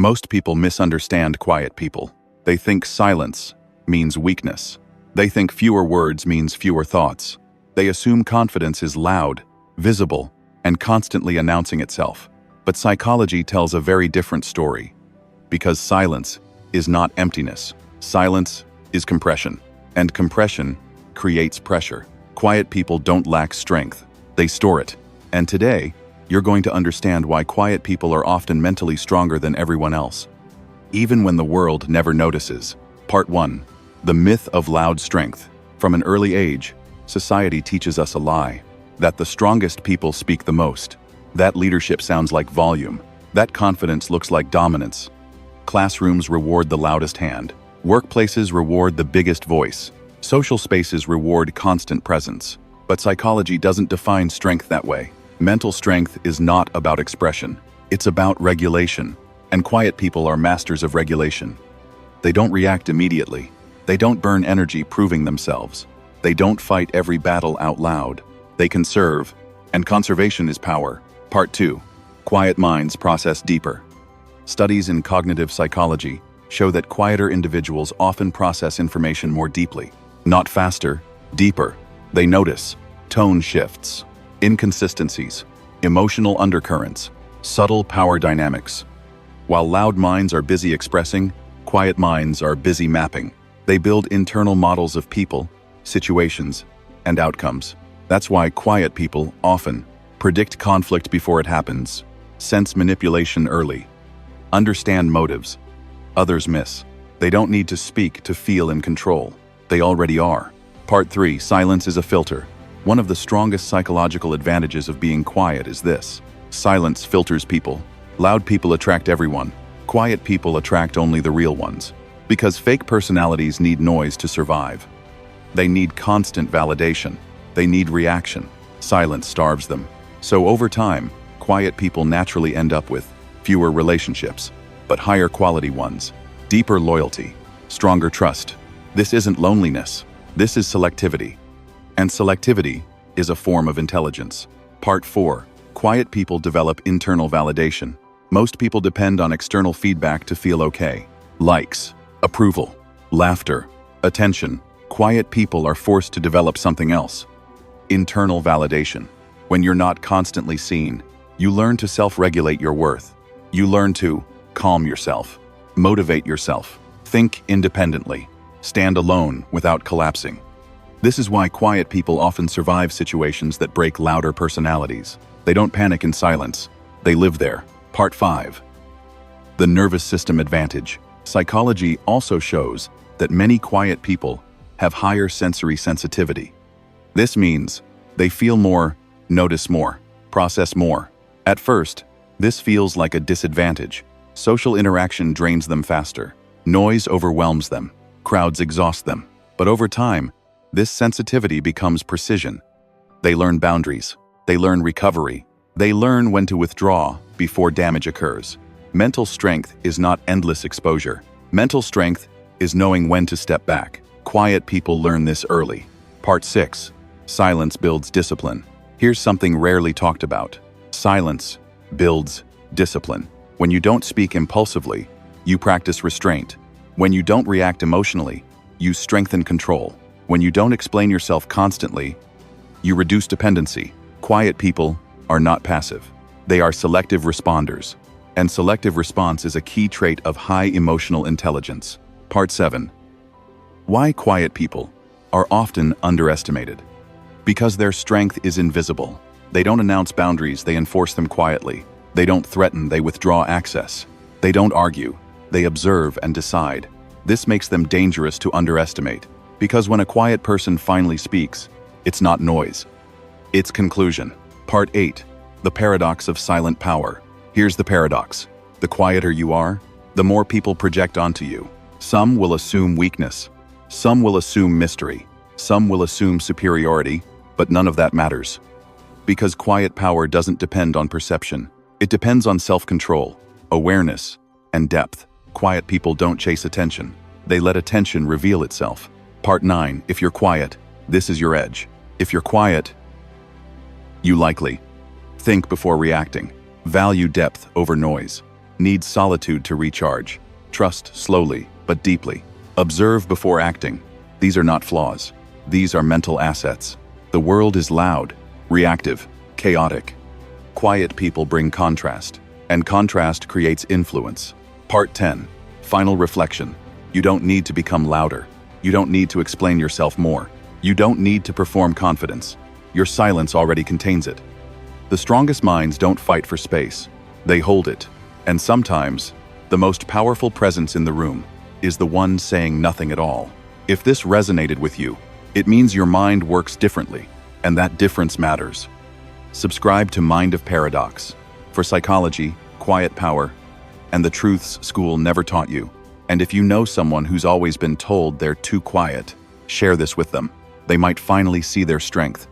Most people misunderstand quiet people. They think silence means weakness. They think fewer words means fewer thoughts. They assume confidence is loud, visible, and constantly announcing itself. But psychology tells a very different story. Because silence is not emptiness. Silence is compression. And compression creates pressure. Quiet people don't lack strength. They store it. And today, you're going to understand why quiet people are often mentally stronger than everyone else, even when the world never notices. Part 1. The myth of loud strength. From an early age, society teaches us a lie, that the strongest people speak the most. That leadership sounds like volume. That confidence looks like dominance. Classrooms reward the loudest hand. Workplaces reward the biggest voice. Social spaces reward constant presence. But psychology doesn't define strength that way. Mental strength is not about expression. It's about regulation. And quiet people are masters of regulation. They don't react immediately. They don't burn energy proving themselves. They don't fight every battle out loud. They conserve. And conservation is power. Part 2. Quiet minds process deeper. Studies in cognitive psychology show that quieter individuals often process information more deeply. Not faster, deeper. They notice tone shifts, inconsistencies, emotional undercurrents, subtle power dynamics. While loud minds are busy expressing, quiet minds are busy mapping. They build internal models of people, situations, and outcomes. That's why quiet people often predict conflict before it happens, sense manipulation early, understand motives others miss. They don't need to speak to feel in control. They already are. Part 3. Silence is a filter. One of the strongest psychological advantages of being quiet is this. Silence filters people. Loud people attract everyone. Quiet people attract only the real ones. Because fake personalities need noise to survive. They need constant validation. They need reaction. Silence starves them. So over time, quiet people naturally end up with fewer relationships, but higher quality ones, deeper loyalty, stronger trust. This isn't loneliness. This is selectivity. And selectivity is a form of intelligence. Part 4. Quiet people develop internal validation. Most people depend on external feedback to feel okay. Likes, approval, laughter, attention. Quiet people are forced to develop something else. Internal validation. When you're not constantly seen, you learn to self-regulate your worth. You learn to calm yourself, motivate yourself, think independently, stand alone without collapsing. This is why quiet people often survive situations that break louder personalities. They don't panic in silence. They live there. Part 5. The nervous system advantage. Psychology also shows that many quiet people have higher sensory sensitivity. This means they feel more, notice more, process more. At first, this feels like a disadvantage. Social interaction drains them faster. Noise overwhelms them. Crowds exhaust them. But over time, this sensitivity becomes precision. They learn boundaries. They learn recovery. They learn when to withdraw before damage occurs. Mental strength is not endless exposure. Mental strength is knowing when to step back. Quiet people learn this early. Part 6. Silence builds discipline. Here's something rarely talked about. Silence builds discipline. When you don't speak impulsively, you practice restraint. When you don't react emotionally, you strengthen control. When you don't explain yourself constantly, you reduce dependency. Quiet people are not passive. They are selective responders. And selective response is a key trait of high emotional intelligence. Part 7. Why quiet people are often underestimated. Because their strength is invisible. They don't announce boundaries, they enforce them quietly. They don't threaten, they withdraw access. They don't argue, they observe and decide. This makes them dangerous to underestimate. Because when a quiet person finally speaks, it's not noise. It's conclusion. Part 8. The paradox of silent power. Here's the paradox. The quieter you are, the more people project onto you. Some will assume weakness. Some will assume mystery. Some will assume superiority, but none of that matters. Because quiet power doesn't depend on perception. It depends on self-control, awareness, and depth. Quiet people don't chase attention. They let attention reveal itself. Part 9. If you're quiet, this is your edge. If you're quiet, you likely think before reacting. Value depth over noise. needs solitude to recharge. Trust slowly, but deeply. Observe before acting. These are not flaws. These are mental assets. The world is loud, reactive, chaotic. Quiet people bring contrast, and contrast creates influence. Part 10. Final reflection. You don't need to become louder. You don't need to explain yourself more. You don't need to perform confidence. Your silence already contains it. The strongest minds don't fight for space. They hold it. And sometimes, the most powerful presence in the room is the one saying nothing at all. If this resonated with you, it means your mind works differently, and that difference matters. Subscribe to Mind of Paradox for psychology, quiet power, and the truths school never taught you. And if you know someone who's always been told they're too quiet, share this with them. They might finally see their strength